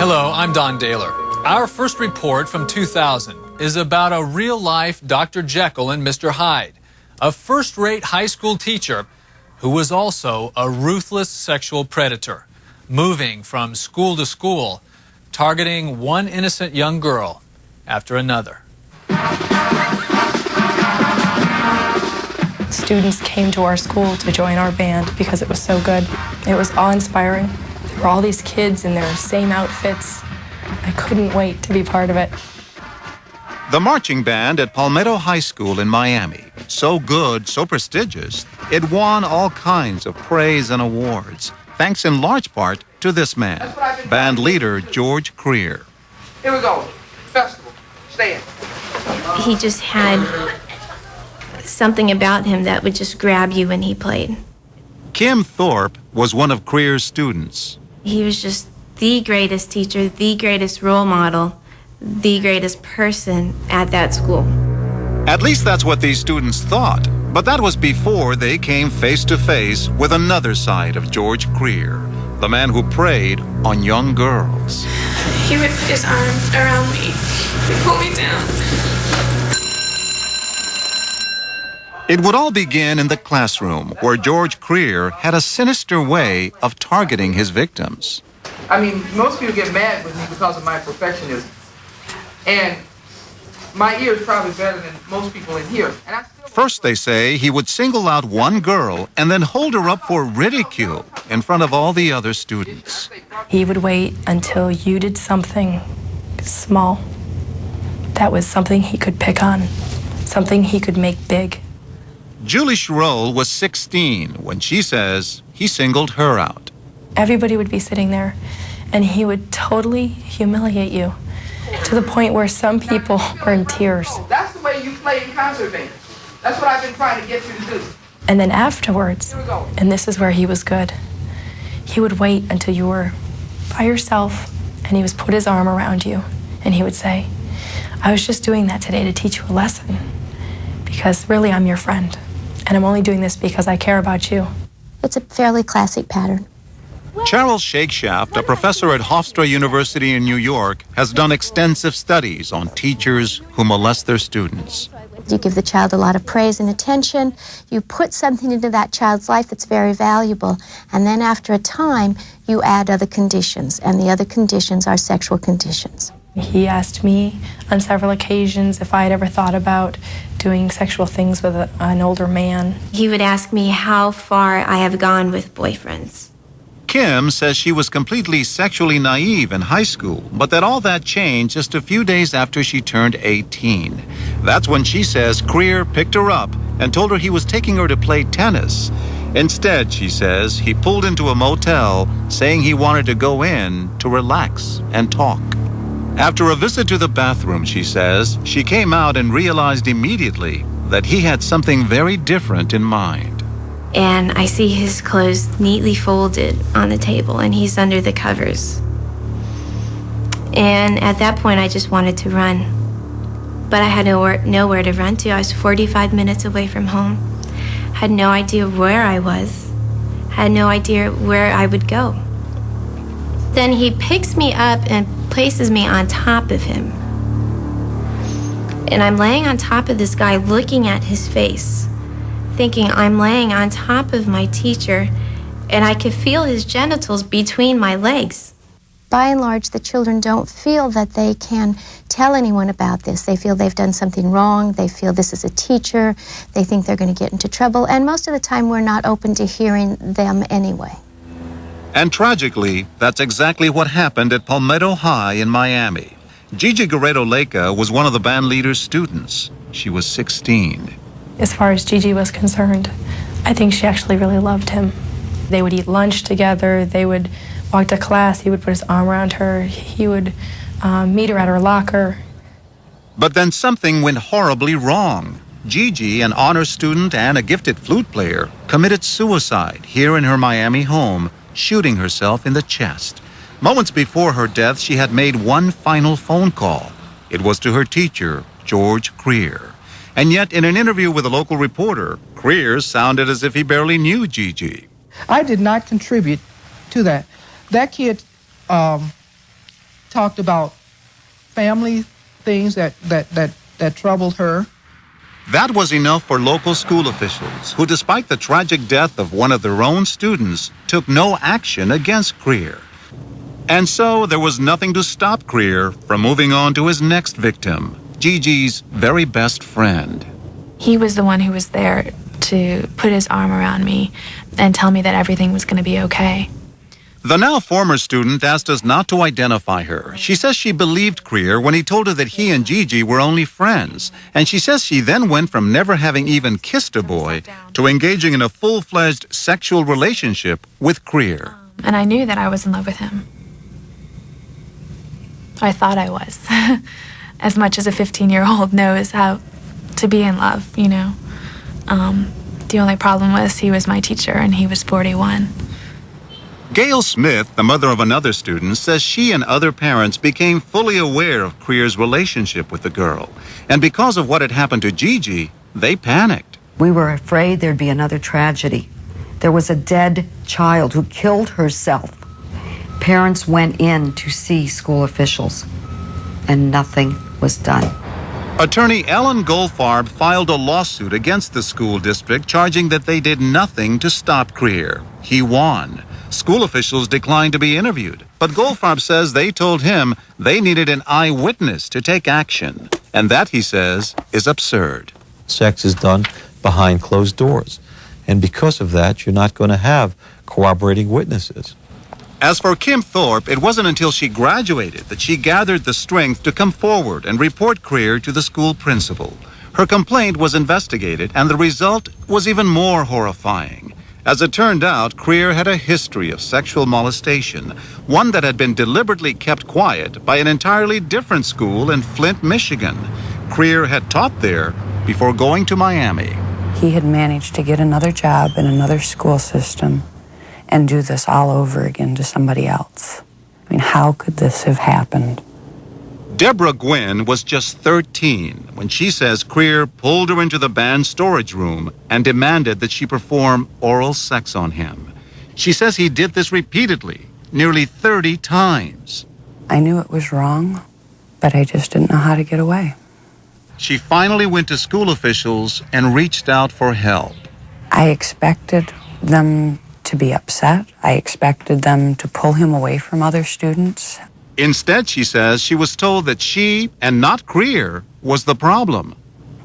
Hello, I'm Don Daler. Our first report from 2000 is about a real-life Dr. Jekyll and Mr. Hyde, a first-rate high school teacher who was also a ruthless sexual predator, moving from school to school, targeting one innocent young girl after another. Students came to our school to join our band because it was so good. It was awe-inspiring. There were all these kids in their same outfits. I couldn't wait to be part of it. The marching band at Palmetto High School in Miami, so good, so prestigious, it won all kinds of praise and awards, thanks in large part to this man, band leader George Creer. Here we go. Festival. Stand. He just had something about him that would just grab you when he played. Kim Thorpe was one of Creer's students. He was just the greatest teacher, the greatest role model, the greatest person at that school. At least that's what these students thought. But that was before they came face to face with another side of George Creer, the man who preyed on young girls. He would put his arm around me and pull me down. It would all begin in the classroom, where George Creer had a sinister way of targeting his victims. I mean, most people get mad with me because of my perfectionism. And my ear is probably better than most people in here. And First, they say, he would single out one girl and then hold her up for ridicule in front of all the other students. He would wait until you did something small. That was something he could pick on, something he could make big. Julie Schroll was 16 when she says he singled her out. Everybody would be sitting there, and he would totally humiliate you to the point where some people were in tears. That's the way you play in concert band. That's what I've been trying to get you to do. And then afterwards, and this is where he was good, he would wait until you were by yourself, and he would put his arm around you, and he would say, I was just doing that today to teach you a lesson, because really I'm your friend, and I'm only doing this because I care about you. It's a fairly classic pattern. Charles Shakeshaft, a professor at Hofstra University in New York, has done extensive studies on teachers who molest their students. You give the child a lot of praise and attention. You put something into that child's life that's very valuable. And then after a time, you add other conditions. And the other conditions are sexual conditions. He asked me on several occasions if I had ever thought about doing sexual things with an older man. He would ask me how far I have gone with boyfriends. Kim says she was completely sexually naive in high school, but that all that changed just a few days after she turned 18. That's when she says Creer picked her up and told her he was taking her to play tennis. Instead, she says, he pulled into a motel saying he wanted to go in to relax and talk. After a visit to the bathroom, she says, she came out and realized immediately that he had something very different in mind. And I see his clothes neatly folded on the table, and he's under the covers. And at that point, I just wanted to run. But I had nowhere to run to. I was 45 minutes away from home. Had no idea where I was. Had no idea where I would go. Then he picks me up and places me on top of him. And I'm laying on top of this guy, looking at his face, thinking I'm laying on top of my teacher, and I could feel his genitals between my legs. By and large, the children don't feel that they can tell anyone about this. They feel they've done something wrong. They feel this is a teacher. They think they're going to get into trouble. And most of the time, we're not open to hearing them anyway. And tragically, that's exactly what happened at Palmetto High in Miami. Gigi Guerrero-Leca was one of the band leader's students. She was 16. As far as Gigi was concerned, I think she actually really loved him. They would eat lunch together. They would walk to class. He would put his arm around her. He would meet her at her locker. But then something went horribly wrong. Gigi, an honor student and a gifted flute player, committed suicide here in her Miami home, shooting herself in the chest. Moments before her death, she had made one final phone call. It was to her teacher, George Creer. And yet, in an interview with a local reporter, Creer sounded as if he barely knew Gigi. I did not contribute to that. That kid talked about family things that troubled her. That was enough for local school officials, who, despite the tragic death of one of their own students, took no action against Creer. And so there was nothing to stop Creer from moving on to his next victim, Gigi's very best friend. He was the one who was there to put his arm around me and tell me that everything was going to be okay. The now former student asked us not to identify her. She says she believed Creer when he told her that he and Gigi were only friends. And she says she then went from never having even kissed a boy to engaging in a full-fledged sexual relationship with Creer. And I knew that I was in love with him. I thought I was. As much as a 15-year-old knows how to be in love, you know. The only problem was he was my teacher and he was 41. Gail Smith, the mother of another student, says she and other parents became fully aware of Creer's relationship with the girl. And because of what had happened to Gigi, they panicked. We were afraid there'd be another tragedy. There was a dead child who killed herself. Parents went in to see school officials, and nothing was done. Attorney Ellen Goldfarb filed a lawsuit against the school district, charging that they did nothing to stop Creer. He won. School officials declined to be interviewed, but Goldfarb says they told him they needed an eyewitness to take action. And that, he says, is absurd. Sex is done behind closed doors. And because of that, you're not going to have corroborating witnesses. As for Kim Thorpe, it wasn't until she graduated that she gathered the strength to come forward and report Creer to the school principal. Her complaint was investigated, and the result was even more horrifying. As it turned out, Creer had a history of sexual molestation, one that had been deliberately kept quiet by an entirely different school in Flint, Michigan. Creer had taught there before going to Miami. He had managed to get another job in another school system and do this all over again to somebody else. I mean, how could this have happened? Deborah Gwynn was just 13 when she says Creer pulled her into the band storage room and demanded that she perform oral sex on him. She says he did this repeatedly, nearly 30 times. I knew it was wrong, but I just didn't know how to get away. She finally went to school officials and reached out for help. I expected them to be upset. I expected them to pull him away from other students. Instead, she says, she was told that she, and not Creer, was the problem.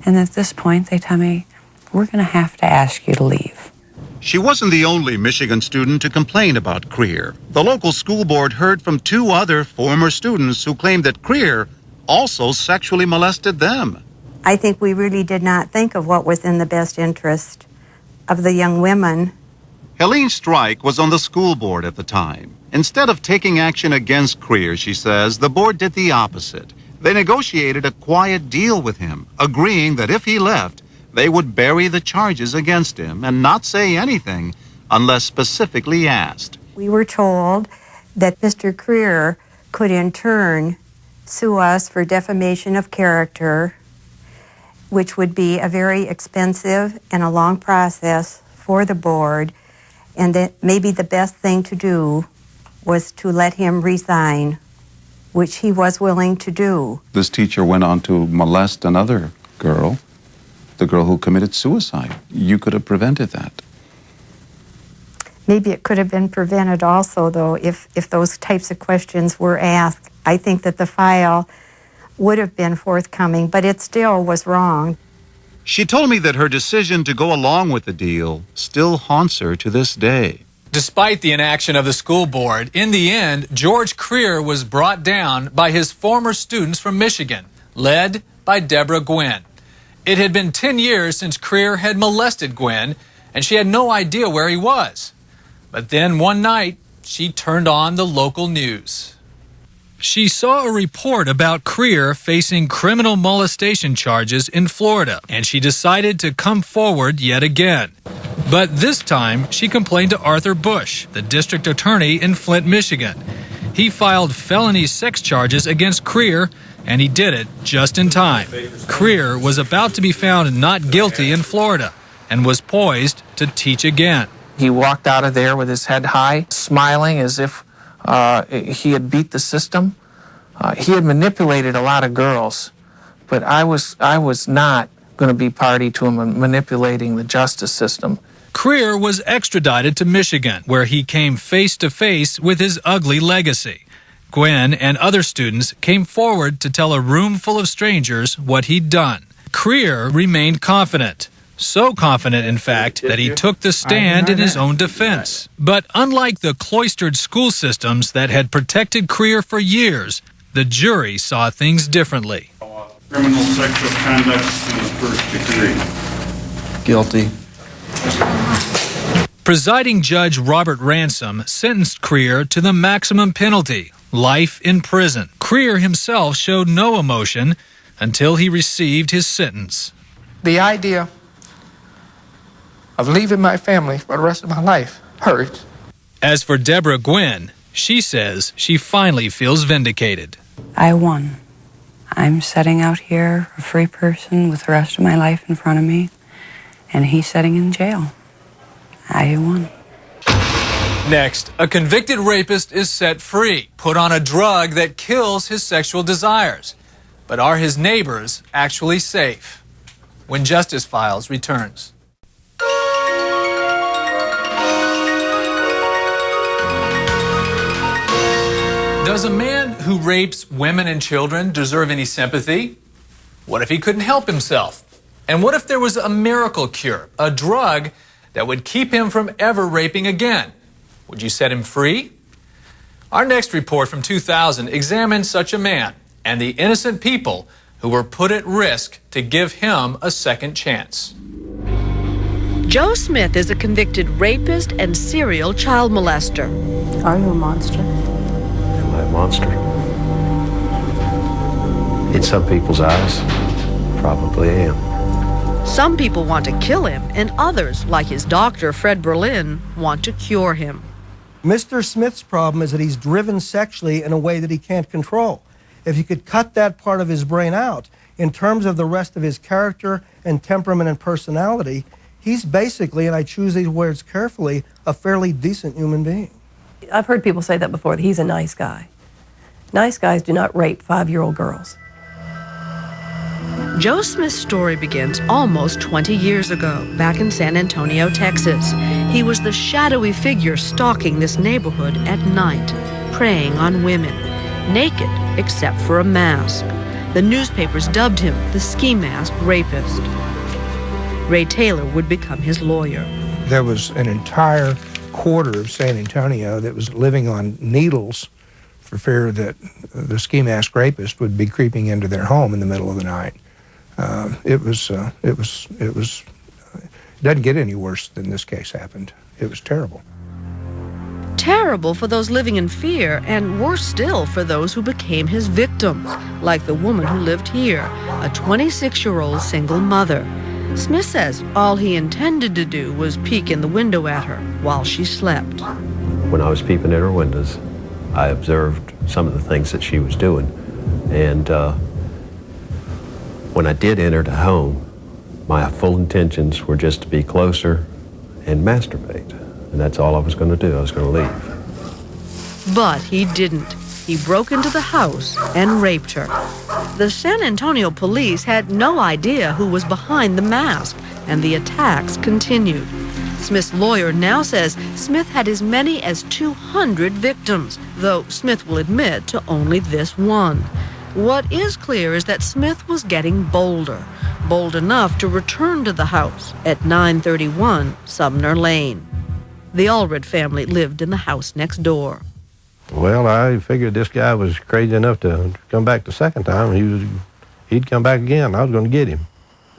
And at this point, they tell me, we're going to have to ask you to leave. She wasn't the only Michigan student to complain about Creer. The local school board heard from 2 other former students who claimed that Creer also sexually molested them. I think we really did not think of what was in the best interest of the young women. Helene Strike was on the school board at the time. Instead of taking action against Creer, she says, the board did the opposite. They negotiated a quiet deal with him, agreeing that if he left, they would bury the charges against him and not say anything unless specifically asked. We were told that Mr. Creer could in turn sue us for defamation of character, which would be a very expensive and a long process for the board, and that maybe the best thing to do was to let him resign, which he was willing to do. This teacher went on to molest another girl, the girl who committed suicide. You could have prevented that. Maybe it could have been prevented also, though, if those types of questions were asked. I think that the file would have been forthcoming, but it still was wrong. She told me that her decision to go along with the deal still haunts her to this day. Despite the inaction of the school board, in the end, George Creer was brought down by his former students from Michigan, led by Deborah Gwynn. It had been 10 years since Creer had molested Gwynn, and she had no idea where he was. But then one night, she turned on the local news. She saw a report about Creer facing criminal molestation charges in Florida, and she decided to come forward yet again. But this time, she complained to Arthur Bush, the district attorney in Flint, Michigan. He filed felony sex charges against Creer, and he did it just in time. Creer was about to be found not guilty in Florida and was poised to teach again. He walked out of there with his head high, smiling as if he had beat the system. He had manipulated a lot of girls, but I was not going to be party to him manipulating the justice system. Creer was extradited to Michigan, where he came face to face with his ugly legacy. Gwen and other students came forward to tell a room full of strangers what he'd done. Creer remained confident. So confident, in fact, that he took the stand in his own defense. But unlike the cloistered school systems that had protected Creer for years, the jury saw things differently. Criminal sexual conduct in the first degree. Guilty. Presiding Judge Robert Ransom sentenced Creer to the maximum penalty, life in prison. Creer himself showed no emotion until he received his sentence. The idea of leaving my family for the rest of my life hurts. As for Deborah Gwynn, she says she finally feels vindicated. I won. I'm setting out here a free person with the rest of my life in front of me, and he's sitting in jail. I won. Next, a convicted rapist is set free, put on a drug that kills his sexual desires. But are his neighbors actually safe? When Justice Files returns. Does a man who rapes women and children deserve any sympathy? What if he couldn't help himself? And what if there was a miracle cure, a drug that would keep him from ever raping again? Would you set him free? Our next report from 2000 examines such a man and the innocent people who were put at risk to give him a second chance. Joe Smith is a convicted rapist and serial child molester. Are you a monster? Am I a monster? In some people's eyes, probably am. Some people want to kill him, and others, like his doctor, Fred Berlin, want to cure him. Mr. Smith's problem is that he's driven sexually in a way that he can't control. If you could cut that part of his brain out, in terms of the rest of his character and temperament and personality, he's basically, and I choose these words carefully, a fairly decent human being. I've heard people say that before, that he's a nice guy. Nice guys do not rape 5-year-old girls. Joe Smith's story begins almost 20 years ago, back in San Antonio, Texas. He was the shadowy figure stalking this neighborhood at night, preying on women, naked except for a mask. The newspapers dubbed him the ski mask rapist. Ray Taylor would become his lawyer. There was an entire quarter of San Antonio that was living on needles for fear that the ski mask rapist would be creeping into their home in the middle of the night. It doesn't get any worse than this case happened. It was terrible. Terrible for those living in fear, and worse still for those who became his victims, like the woman who lived here, a 26-year-old single mother. Smith says all he intended to do was peek in the window at her while she slept. When I was peeping at her windows, I observed some of the things that she was doing. And when I did enter the home, my full intentions were just to be closer and masturbate. And that's all I was going to do. I was going to leave. But he didn't. He broke into the house and raped her. The San Antonio police had no idea who was behind the mask, and the attacks continued. Smith's lawyer now says Smith had as many as 200 victims, though Smith will admit to only this one. What is clear is that Smith was getting bolder, bold enough to return to the house at 931 Sumner Lane. The Allred family lived in the house next door. Well, I figured this guy was crazy enough to come back the second time. He'd come back again. I was going to get him.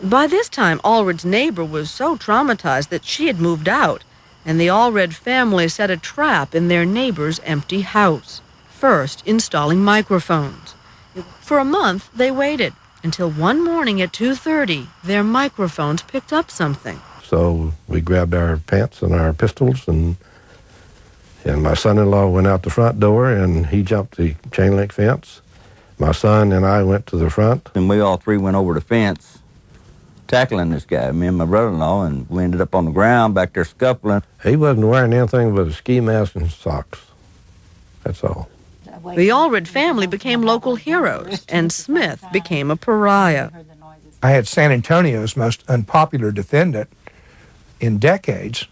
By this time, Allred's neighbor was so traumatized that she had moved out, and the Allred family set a trap in their neighbor's empty house, first installing microphones. For a month, they waited, until one morning at 2:30, their microphones picked up something. So we grabbed our pants and our pistols, and my son-in-law went out the front door, and he jumped the chain-link fence. My son and I went to the front. And we all three went over the fence, tackling this guy, me and my brother-in-law, and we ended up on the ground back there scuffling. He wasn't wearing anything but a ski mask and socks. That's all. The Allred family became local heroes, and Smith became a pariah. I had San Antonio's most unpopular defendant in decades,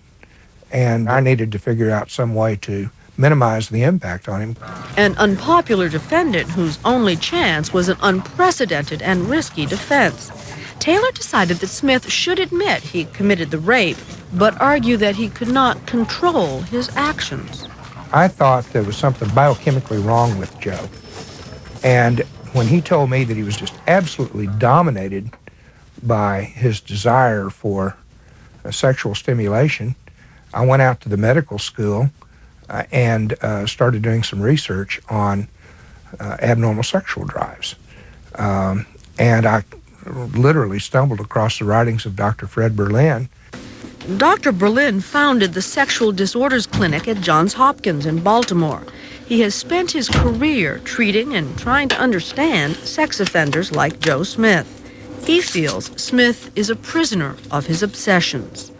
and I needed to figure out some way to minimize the impact on him. An unpopular defendant whose only chance was an unprecedented and risky defense. Taylor decided that Smith should admit he committed the rape, but argue that he could not control his actions. I thought there was something biochemically wrong with Joe. And when he told me that he was just absolutely dominated by his desire for sexual stimulation, I went out to the medical school and started doing some research on abnormal sexual drives. And I literally stumbled across the writings of Dr. Fred Berlin. Dr. Berlin founded the Sexual Disorders Clinic at Johns Hopkins in Baltimore. He has spent his career treating and trying to understand sex offenders like Joe Smith. He feels Smith is a prisoner of his obsessions.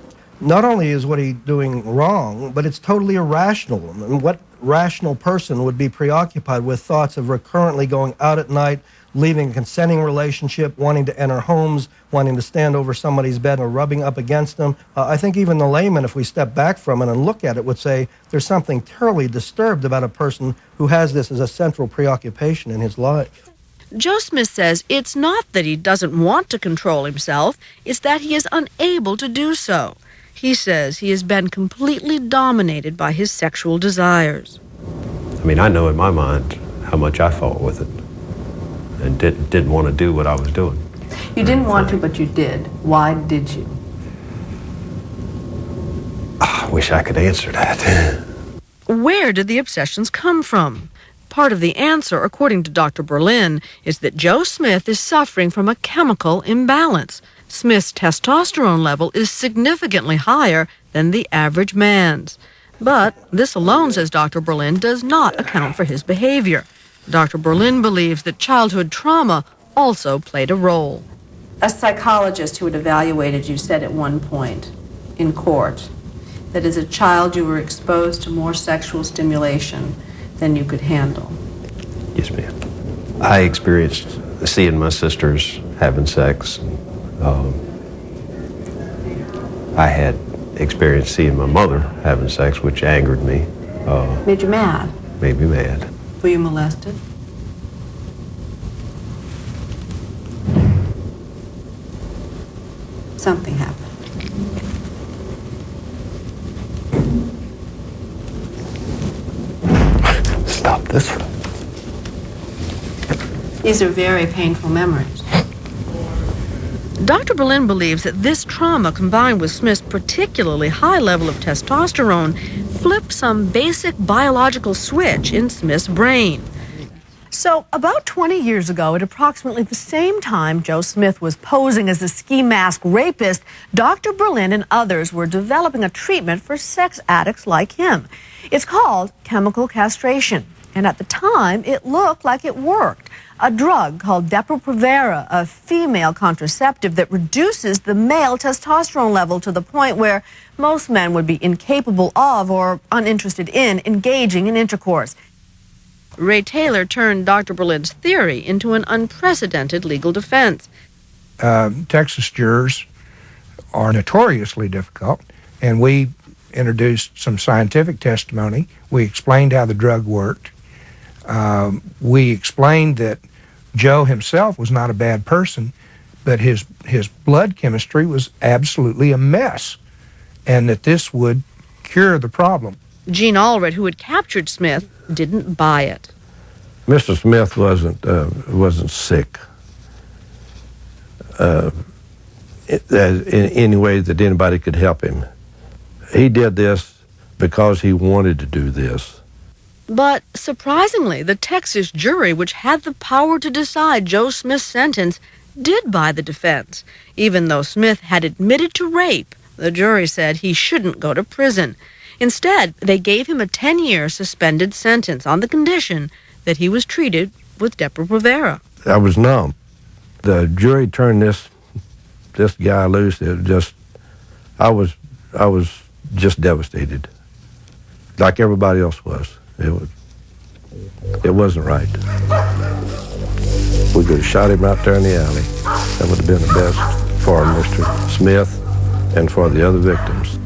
Not only is what he's doing wrong, but it's totally irrational. And what rational person would be preoccupied with thoughts of recurrently going out at night, leaving a consenting relationship, wanting to enter homes, wanting to stand over somebody's bed or rubbing up against them? I think even the layman, if we step back from it and look at it, would say there's something terribly disturbed about a person who has this as a central preoccupation in his life. Joe Smith says it's not that he doesn't want to control himself, it's that he is unable to do so. He says he has been completely dominated by his sexual desires. I mean, I know in my mind how much I fought with it and didn't want to do what I was doing. You didn't want to, but you did. Why did you? I wish I could answer that. Where did the obsessions come from? Part of the answer, according to Dr. Berlin, is that Joe Smith is suffering from a chemical imbalance. Smith's testosterone level is significantly higher than the average man's. But this alone, says Dr. Berlin, does not account for his behavior. Dr. Berlin believes that childhood trauma also played a role. A psychologist who had evaluated you said at one point in court that as a child you were exposed to more sexual stimulation than you could handle. Yes, ma'am. I experienced seeing my sisters having sex. I had experienced seeing my mother having sex, which angered me. Made you mad? Made me mad. Were you molested? Something happened. Stop this. These are very painful memories. Dr. Berlin believes that this trauma, combined with Smith's particularly high level of testosterone, flipped some basic biological switch in Smith's brain. So, about 20 years ago, at approximately the same time Joe Smith was posing as a ski mask rapist, Dr. Berlin and others were developing a treatment for sex addicts like him. It's called chemical castration, and at the time, it looked like it worked. A drug called depriving, a female contraceptive that reduces the male testosterone level to the point where most men would be incapable of or uninterested in engaging in intercourse. Ray Taylor turned Dr. Berlin's theory into an unprecedented legal defense. Texas jurors are notoriously difficult, and we introduced some scientific testimony. We explained how the drug worked. We explained that Joe himself was not a bad person, but his blood chemistry was absolutely a mess, and that this would cure the problem. Gene Allred, who had captured Smith, didn't buy it. Mr. Smith wasn't sick in any way that anybody could help him. He did this because he wanted to do this. But surprisingly, the Texas jury, which had the power to decide Joe Smith's sentence, did buy the defense. Even though Smith had admitted to rape, the jury said he shouldn't go to prison. Instead, they gave him a 10-year suspended sentence on the condition that he was treated with depriving. I was numb. The jury turned this guy loose. I was just devastated, like everybody else was. It wasn't right. We could have shot him right there in the alley. That would have been the best for Mr. Smith and for the other victims.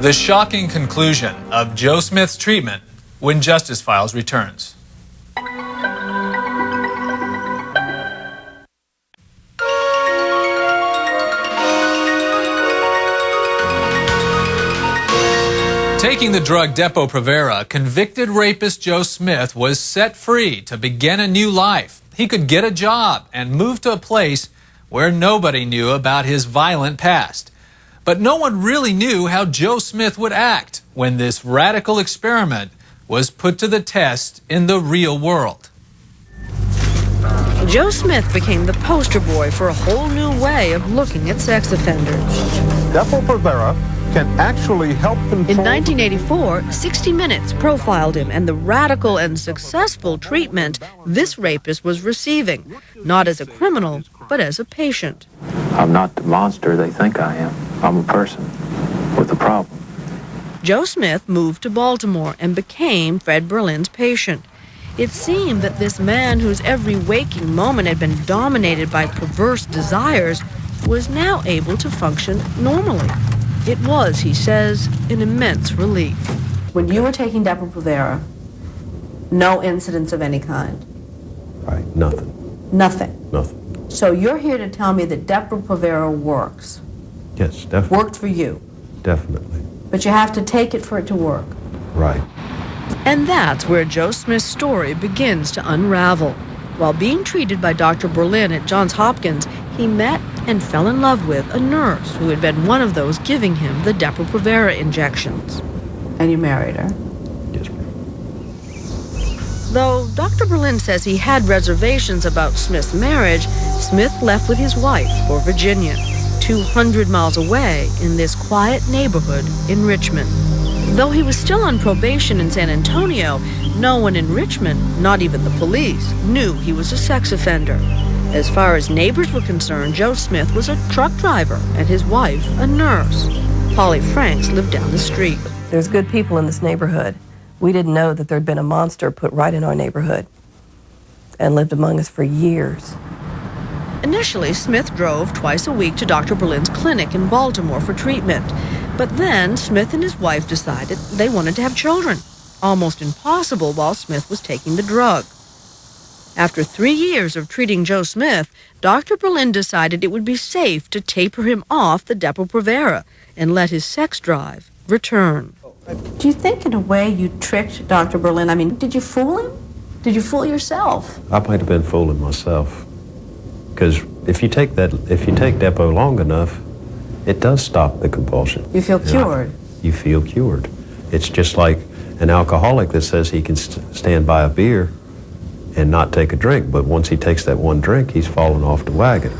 The shocking conclusion of Joe Smith's treatment when Justice Files returns. Taking the drug Depo-Provera, convicted rapist Joe Smith was set free to begin a new life. He could get a job and move to a place where nobody knew about his violent past. But no one really knew how Joe Smith would act when this radical experiment was put to the test in the real world. Joe Smith became the poster boy for a whole new way of looking at sex offenders. Depo-Provera can actually help control... In 1984, 60 Minutes profiled him and the radical and successful treatment this rapist was receiving, not as a criminal, but as a patient. I'm not the monster they think I am. I'm a person with a problem. Joe Smith moved to Baltimore and became Fred Berlin's patient. It seemed that this man whose every waking moment had been dominated by perverse desires was now able to function normally. It was, he says, an immense relief. When you were taking Depo-Provera, no incidents of any kind? Right, nothing. Nothing? Nothing. So you're here to tell me that Depo-Provera works? Yes, definitely. Worked for you? Definitely. But you have to take it for it to work? Right. And that's where Joe Smith's story begins to unravel. While being treated by Dr. Berlin at Johns Hopkins, he met and fell in love with a nurse who had been one of those giving him the Depo-Provera injections. And you married her? Yes, ma'am. Though Dr. Berlin says he had reservations about Smith's marriage, Smith left with his wife for Virginia, 200 miles away in this quiet neighborhood in Richmond. Though he was still on probation in San Antonio, no one in Richmond, not even the police, knew he was a sex offender. As far as neighbors were concerned, Joe Smith was a truck driver and his wife a nurse. Polly Franks lived down the street. There's good people in this neighborhood. We didn't know that there'd been a monster put right in our neighborhood and lived among us for years. Initially, Smith drove twice a week to Dr. Berlin's clinic in Baltimore for treatment. But then Smith and his wife decided they wanted to have children. Almost impossible while Smith was taking the drug. After 3 years of treating Joe Smith, Dr. Berlin decided it would be safe to taper him off the Depo-Provera and let his sex drive return. Do you think in a way you tricked Dr. Berlin? I mean, did you fool him? Did you fool yourself? I might have been fooling myself. Because if you take Depo long enough, it does stop the compulsion. You feel cured? You feel cured. It's just like an alcoholic that says he can stand by a beer and not take a drink, but once he takes that one drink, he's fallen off the wagon.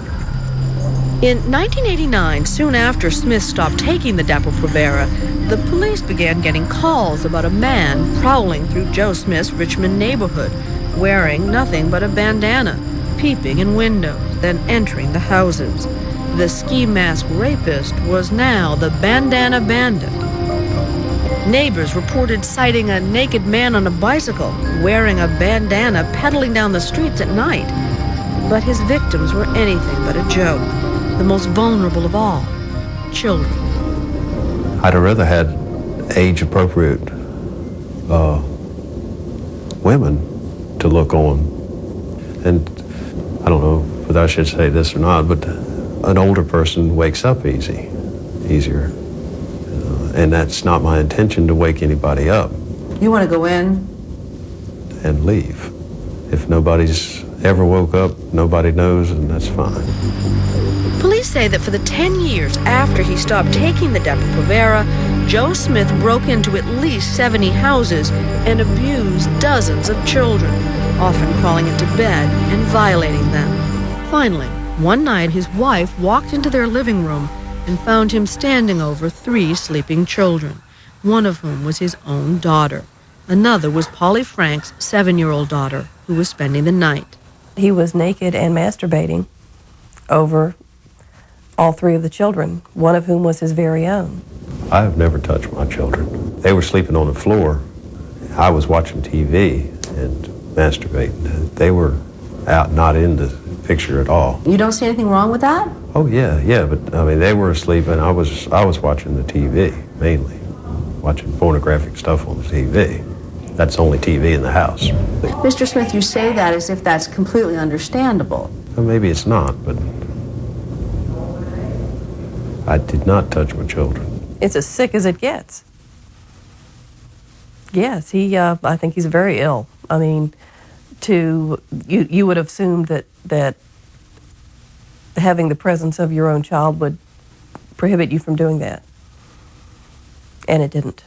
In 1989, soon after Smith stopped taking the Depo-Provera, the police began getting calls about a man prowling through Joe Smith's Richmond neighborhood, wearing nothing but a bandana, peeping in windows, then entering the houses. The ski mask rapist was now the bandana bandit. Neighbors reported sighting a naked man on a bicycle, wearing a bandana, pedaling down the streets at night. But his victims were anything but a joke. The most vulnerable of all, children. I'd have rather had age-appropriate women to look on. And I don't know whether I should say this or not, but an older person wakes up easier. And that's not my intention to wake anybody up You want to go in? and leave. If nobody's ever woke up, nobody knows, and that's fine. Police say that for the 10 years after he stopped taking the Depo-Provera, Joe Smith broke into at least 70 houses and abused dozens of children, often crawling into bed and violating them. Finally, one night his wife walked into their living room and found him standing over 3 sleeping children, one of whom was his own daughter. Another was Polly Frank's 7-year-old daughter, who was spending the night. He was naked and masturbating over all 3 of the children, one of whom was his very own. I have never touched my children. They were sleeping on the floor. I was watching TV and masturbating. They were out, not in the picture at all. You don't see anything wrong with that? Oh yeah, but I mean, they were asleep and I was watching the TV, mainly. Watching pornographic stuff on the TV. That's the only TV in the house. Mr. Smith, you say that as if that's completely understandable. Well, maybe it's not, but I did not touch my children. It's as sick as it gets. Yes, I think he's very ill. I mean, you would assume that having the presence of your own child would prohibit you from doing that. And it didn't.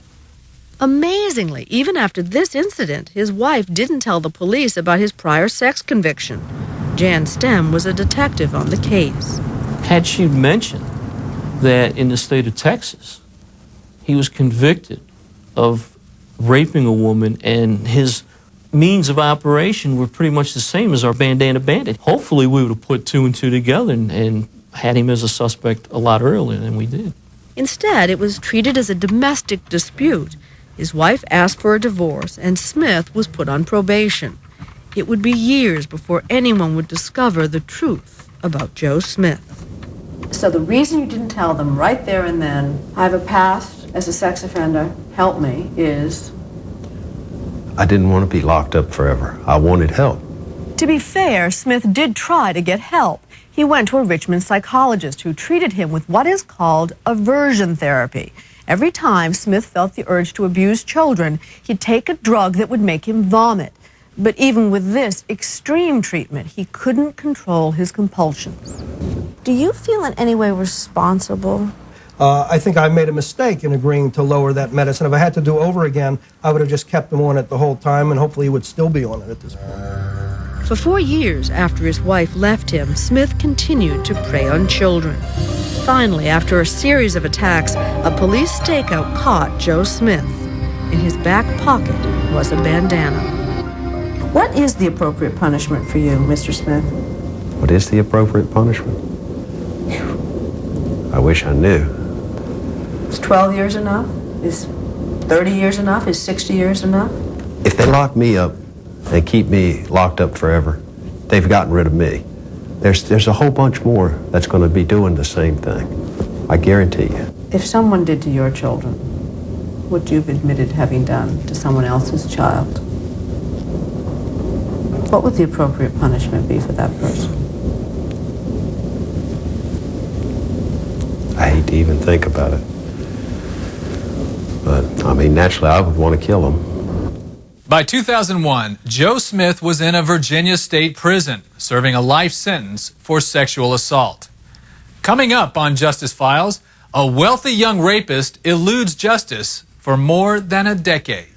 Amazingly, even after this incident, his wife didn't tell the police about his prior sex conviction. Jan Stem was a detective on the case. Had she mentioned that in the state of Texas, he was convicted of raping a woman and his means of operation were pretty much the same as our bandana bandit, hopefully we would have put two and two together and had him as a suspect a lot earlier than we did. Instead, it was treated as a domestic dispute. His wife asked for a divorce, and Smith was put on probation. It would be years before anyone would discover the truth about Joe Smith. So the reason you didn't tell them right there and then, I have a past as a sex offender, help me, is? I didn't want to be locked up forever. I wanted help. To be fair, Smith did try to get help. He went to a Richmond psychologist who treated him with what is called aversion therapy. Every time Smith felt the urge to abuse children, he'd take a drug that would make him vomit. But even with this extreme treatment, he couldn't control his compulsions. Do you feel in any way responsible? I think I made a mistake in agreeing to lower that medicine. If I had to do over again, I would have just kept him on it the whole time, and hopefully he would still be on it at this point. For 4 years after his wife left him, Smith continued to prey on children. Finally, after a series of attacks, a police stakeout caught Joe Smith. In his back pocket was a bandana. What is the appropriate punishment for you, Mr. Smith? What is the appropriate punishment? I wish I knew. Is 12 years enough? Is 30 years enough? Is 60 years enough? If they lock me up and keep me locked up forever, they've gotten rid of me. There's a whole bunch more that's going to be doing the same thing. I guarantee you. If someone did to your children what you've admitted having done to someone else's child, what would the appropriate punishment be for that person? I hate to even think about it. But, I mean, naturally, I would want to kill him. By 2001, Joe Smith was in a Virginia state prison, serving a life sentence for sexual assault. Coming up on Justice Files, a wealthy young rapist eludes justice for more than a decade.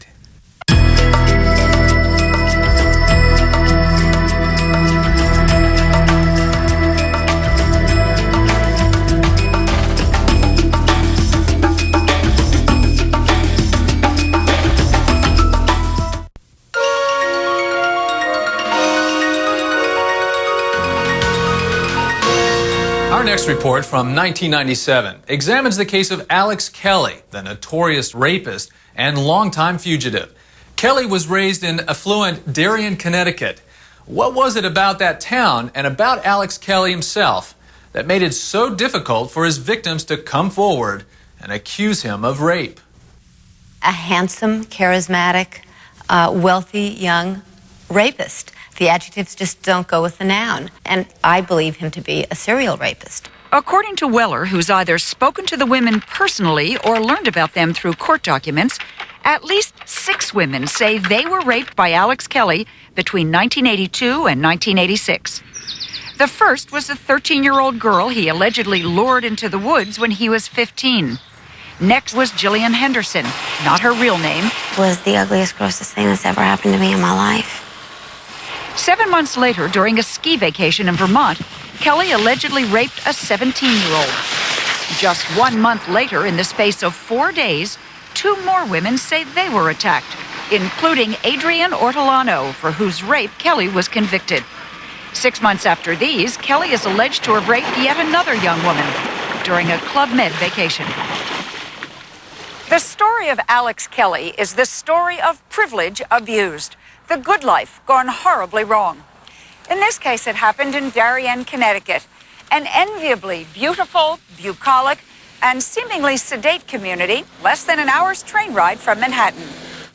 Our next report from 1997 examines the case of Alex Kelly, the notorious rapist and longtime fugitive. Kelly was raised in affluent Darien, Connecticut. What was it about that town and about Alex Kelly himself that made it so difficult for his victims to come forward and accuse him of rape? A handsome, charismatic, wealthy young rapist. The adjectives just don't go with the noun. And I believe him to be a serial rapist. According to Weller, who's either spoken to the women personally or learned about them through court documents, at least 6 women say they were raped by Alex Kelly between 1982 and 1986. The first was a 13-year-old girl he allegedly lured into the woods when he was 15. Next was Jillian Henderson, not her real name. Was the ugliest, grossest thing that's ever happened to me in my life. 7 months later, during a ski vacation in Vermont, Kelly allegedly raped a 17-year-old. Just 1 month later, in the space of 4 days, 2 more women say they were attacked, including Adrienne Ortolano, for whose rape Kelly was convicted. 6 months after these, Kelly is alleged to have raped yet another young woman during a Club Med vacation. The story of Alex Kelly is the story of privilege abused, the good life gone horribly wrong. In this case, it happened in Darien, Connecticut, an enviably beautiful, bucolic, and seemingly sedate community less than an hour's train ride from Manhattan.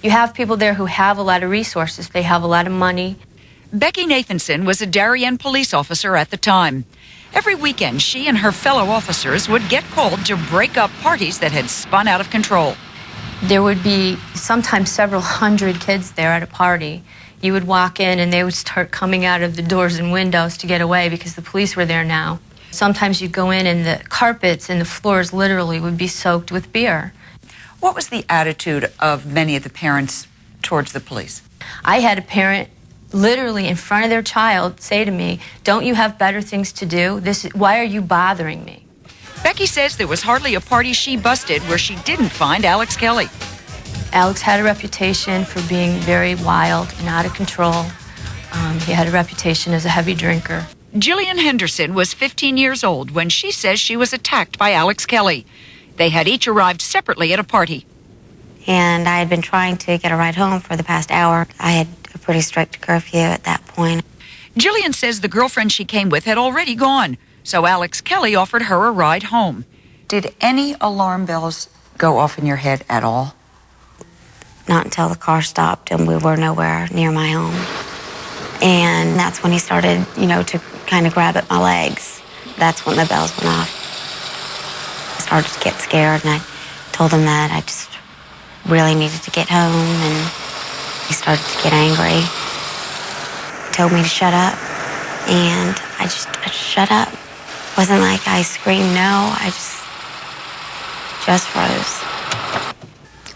You have people there who have a lot of resources. They have a lot of money. Becky Nathanson was a Darien police officer at the time. Every weekend, she and her fellow officers would get called to break up parties that had spun out of control. There would be sometimes several hundred kids there at a party. You would walk in and they would start coming out of the doors and windows to get away because the police were there now. Sometimes you'd go in and the carpets and the floors literally would be soaked with beer. What was the attitude of many of the parents towards the police? I had a parent literally in front of their child say to me, "Don't you have better things to do? Why are you bothering me?" Becky says there was hardly a party she busted where she didn't find Alex Kelly. Alex had a reputation for being very wild and out of control. He had a reputation as a heavy drinker. Jillian Henderson was 15 years old when she says she was attacked by Alex Kelly. They had each arrived separately at a party. And I had been trying to get a ride home for the past hour. I had a pretty strict curfew at that point. Jillian says the girlfriend she came with had already gone, so Alex Kelly offered her a ride home. Did any alarm bells go off in your head at all? Not until the car stopped and we were nowhere near my home. And that's when he started, to kind of grab at my legs. That's when the bells went off. I started to get scared, and I told him that I just really needed to get home, and he started to get angry. He told me to shut up, and I just shut up. It wasn't like I screamed no, I just froze.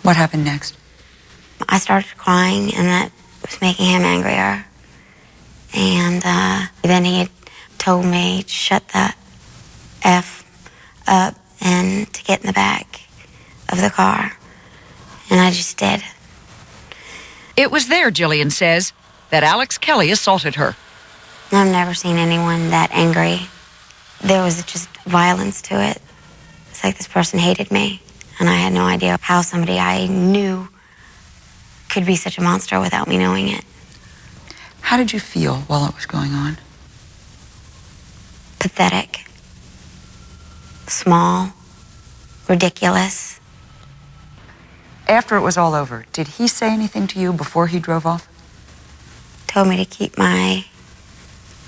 What happened next? I started crying, and that was making him angrier. And then he had told me to shut that F up and to get in the back of the car. And I just did. It was there, Jillian says, that Alex Kelly assaulted her. I've never seen anyone that angry. There was just violence to it. It's like this person hated me, and I had no idea how somebody I knew could be such a monster without me knowing it. How did you feel while it was going on? Pathetic. Small. Ridiculous. After it was all over, did he say anything to you before he drove off? Told me to keep my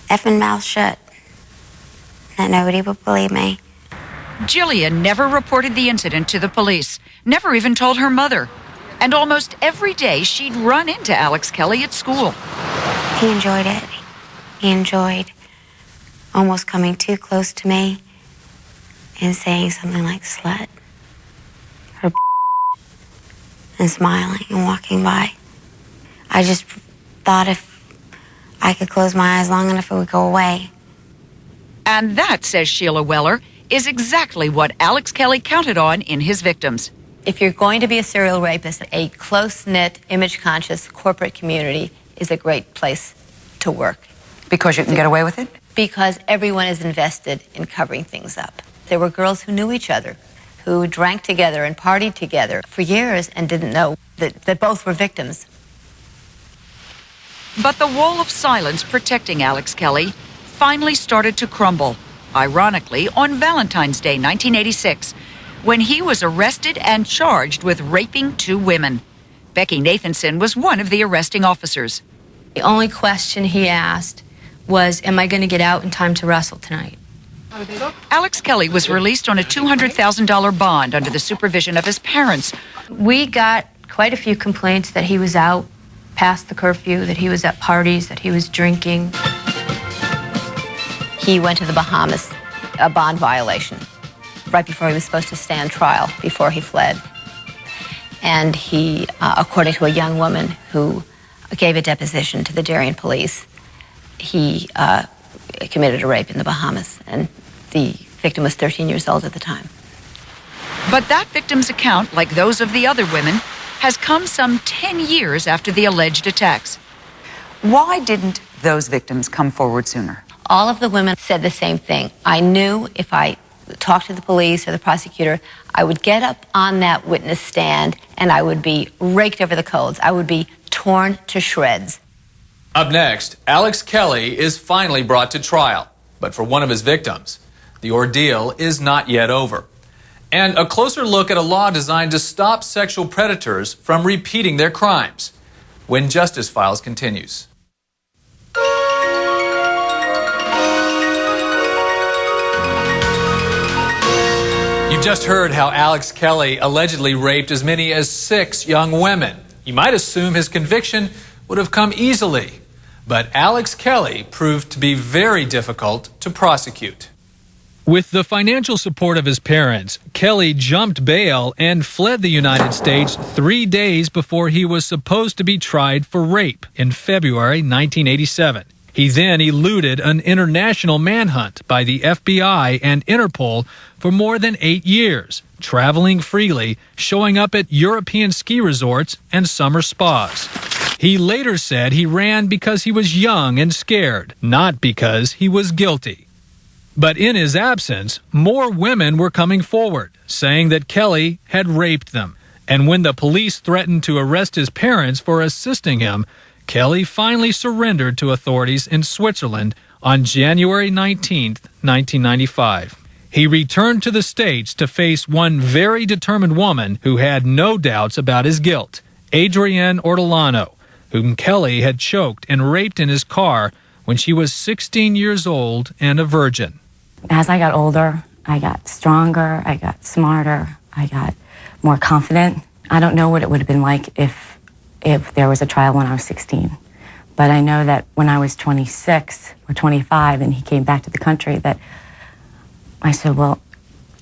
effing mouth shut. That nobody would believe me. Jillian never reported the incident to the police, never even told her mother. And almost every day she'd run into Alex Kelly at school. He enjoyed it. He enjoyed almost coming too close to me and saying something like slut or and smiling and walking by. I just thought if I could close my eyes long enough, it would go away. And that, says Sheila Weller, is exactly what Alex Kelly counted on in his victims. If you're going to be a serial rapist, a close-knit, image-conscious corporate community is a great place to work. Because you can get away with it? Because everyone is invested in covering things up. There were girls who knew each other, who drank together and partied together for years and didn't know that both were victims. But the wall of silence protecting Alex Kelly finally started to crumble, ironically, on Valentine's Day, 1986, when he was arrested and charged with raping 2 women. Becky Nathanson was one of the arresting officers. The only question he asked was, "Am I going to get out in time to wrestle tonight?" Alex Kelly was released on a $200,000 bond under the supervision of his parents. We got quite a few complaints that he was out past the curfew, that he was at parties, that he was drinking. He went to the Bahamas, a bond violation, right before he was supposed to stand trial, before he fled. And he, according to a young woman who gave a deposition to the Darien police, he committed a rape in the Bahamas, and the victim was 13 years old at the time. But that victim's account, like those of the other women, has come some 10 years after the alleged attacks. Why didn't those victims come forward sooner? All of the women said the same thing. I knew if I talk to the police or the prosecutor, I would get up on that witness stand and I would be raked over the coals. I would be torn to shreds. Up next, Alex Kelly is finally brought to trial. But for one of his victims, the ordeal is not yet over. And a closer look at a law designed to stop sexual predators from repeating their crimes. When Justice Files continues. You just heard how Alex Kelly allegedly raped as many as 6 young women. You might assume his conviction would have come easily. But Alex Kelly proved to be very difficult to prosecute. With the financial support of his parents, Kelly jumped bail and fled the United States 3 days before he was supposed to be tried for rape in February 1987. He then eluded an international manhunt by the FBI and Interpol for more than 8 years, traveling freely, showing up at European ski resorts and summer spas. He later said he ran because he was young and scared, not because he was guilty. But in his absence, more women were coming forward, saying that Kelly had raped them. And when the police threatened to arrest his parents for assisting him, Kelly finally surrendered to authorities in Switzerland on January 19, 1995. He returned to the States to face one very determined woman who had no doubts about his guilt, Adrienne Ortolano, whom Kelly had choked and raped in his car when she was 16 years old and a virgin. As I got older, I got stronger, I got smarter, I got more confident. I don't know what it would have been like if there was a trial when I was 16. But I know that when I was 26 or 25 and he came back to the country, that I said, well,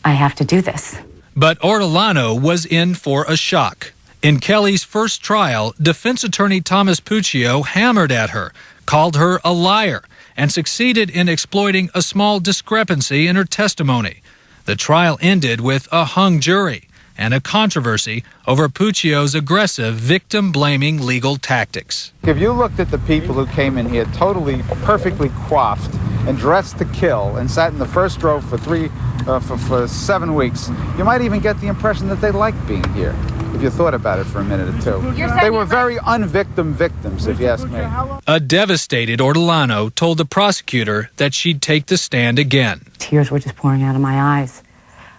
I have to do this. But Ortolano was in for a shock. In Kelly's first trial, defense attorney Thomas Puccio hammered at her, called her a liar, and succeeded in exploiting a small discrepancy in her testimony. The trial ended with a hung jury and a controversy over Puccio's aggressive victim-blaming legal tactics. If you looked at the people who came in here totally, perfectly coiffed and dressed to kill and sat in the first row for 7 weeks, you might even get the impression that they liked being here, if you thought about it for a minute or two. They were very unvictim victims, if you ask me. A devastated Ortolano told the prosecutor that she'd take the stand again. Tears were just pouring out of my eyes.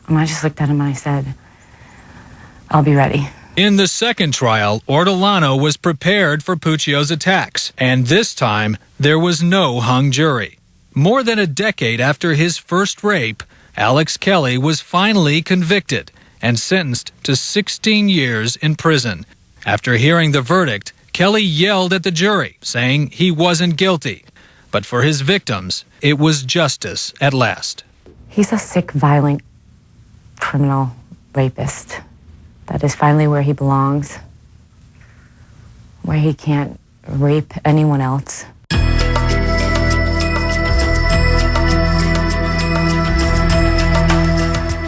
And I just looked at him and I said, I'll be ready. In the second trial, Ortolano was prepared for Puccio's attacks, and this time there was no hung jury. More than a decade after his first rape, Alex Kelly was finally convicted and sentenced to 16 years in prison. After hearing the verdict, Kelly yelled at the jury, saying he wasn't guilty. But for his victims, it was justice at last. He's a sick, violent, criminal rapist. That is finally where he belongs, where he can't rape anyone else.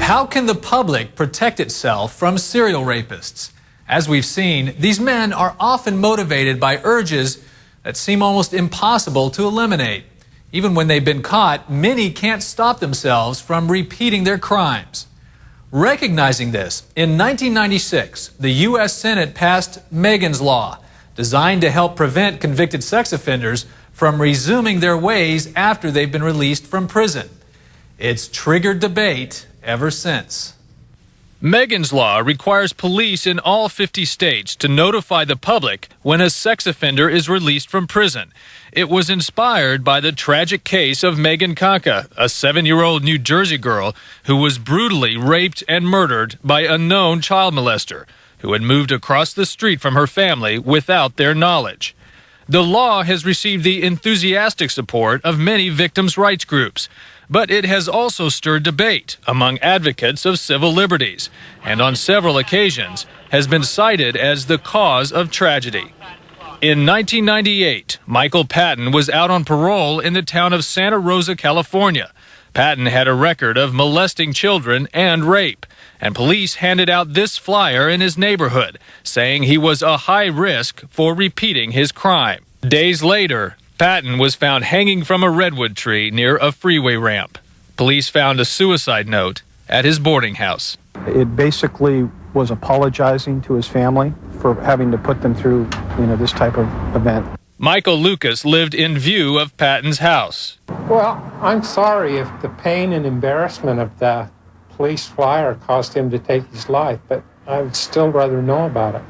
How can the public protect itself from serial rapists? As we've seen, these men are often motivated by urges that seem almost impossible to eliminate. Even when they've been caught, many can't stop themselves from repeating their crimes. Recognizing this, in 1996, the U.S. Senate passed Megan's Law, designed to help prevent convicted sex offenders from resuming their ways after they've been released from prison. It's triggered debate ever since. Megan's Law requires police in all 50 states to notify the public when a sex offender is released from prison. It was inspired by the tragic case of Megan Kaka, a 7-year-old New Jersey girl who was brutally raped and murdered by a known child molester who had moved across the street from her family without their knowledge. The law has received the enthusiastic support of many victims' rights groups, but it has also stirred debate among advocates of civil liberties, and on several occasions has been cited as the cause of tragedy. In 1998, Michael Patton was out on parole in the town of Santa Rosa, California. Patton had a record of molesting children and rape, and police handed out this flyer in his neighborhood, saying he was a high risk for repeating his crime. Days later, Patton was found hanging from a redwood tree near a freeway ramp. Police found a suicide note at his boarding house. It basically was apologizing to his family for having to put them through, this type of event. Michael Lucas lived in view of Patton's house. Well, I'm sorry if the pain and embarrassment of the police flyer caused him to take his life, but I would still rather know about it.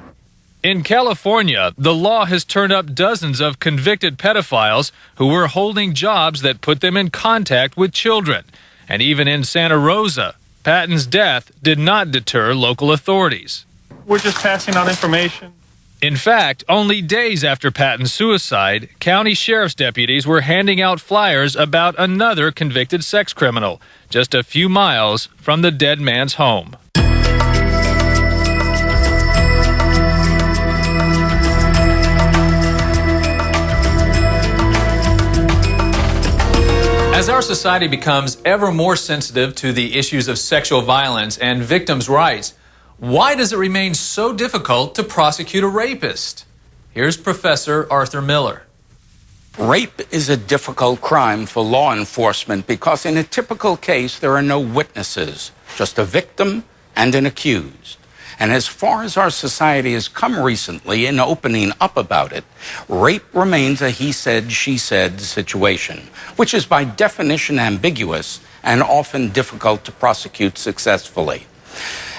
In California, the law has turned up dozens of convicted pedophiles who were holding jobs that put them in contact with children. And even in Santa Rosa, Patton's death did not deter local authorities. We're just passing on information. In fact, only days after Patton's suicide, county sheriff's deputies were handing out flyers about another convicted sex criminal, just a few miles from the dead man's home. As our society becomes ever more sensitive to the issues of sexual violence and victims' rights, why does it remain so difficult to prosecute a rapist? Here's Professor Arthur Miller. Rape is a difficult crime for law enforcement because in a typical case there are no witnesses, just a victim and an accused. And as far as our society has come recently in opening up about it, rape remains a he said, she said situation, which is by definition ambiguous and often difficult to prosecute successfully.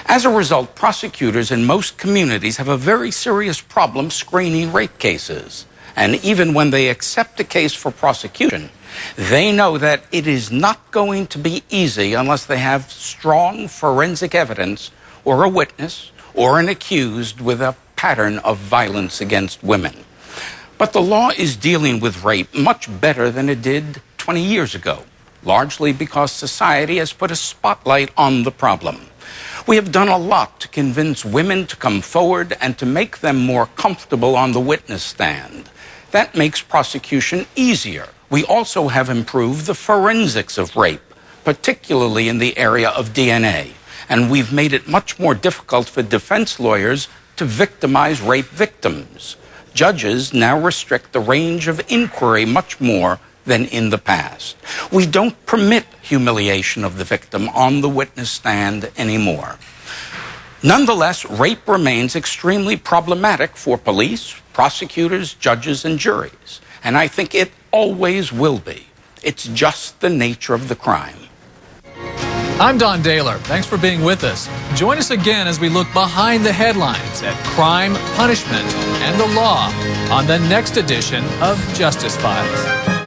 As a result, prosecutors in most communities have a very serious problem screening rape cases. And even when they accept a case for prosecution, they know that it is not going to be easy unless they have strong forensic evidence or a witness or an accused with a pattern of violence against women. But the law is dealing with rape much better than it did 20 years ago, largely because society has put a spotlight on the problem. We have done a lot to convince women to come forward and to make them more comfortable on the witness stand. That makes prosecution easier. We also have improved the forensics of rape, particularly in the area of DNA. And we've made it much more difficult for defense lawyers to victimize rape victims. Judges now restrict the range of inquiry much more than in the past. We don't permit humiliation of the victim on the witness stand anymore. Nonetheless, rape remains extremely problematic for police, prosecutors, judges, and juries. And I think it always will be. It's just the nature of the crime. I'm Don Daler. Thanks for being with us. Join us again as we look behind the headlines at crime, punishment, and the law on the next edition of Justice Files.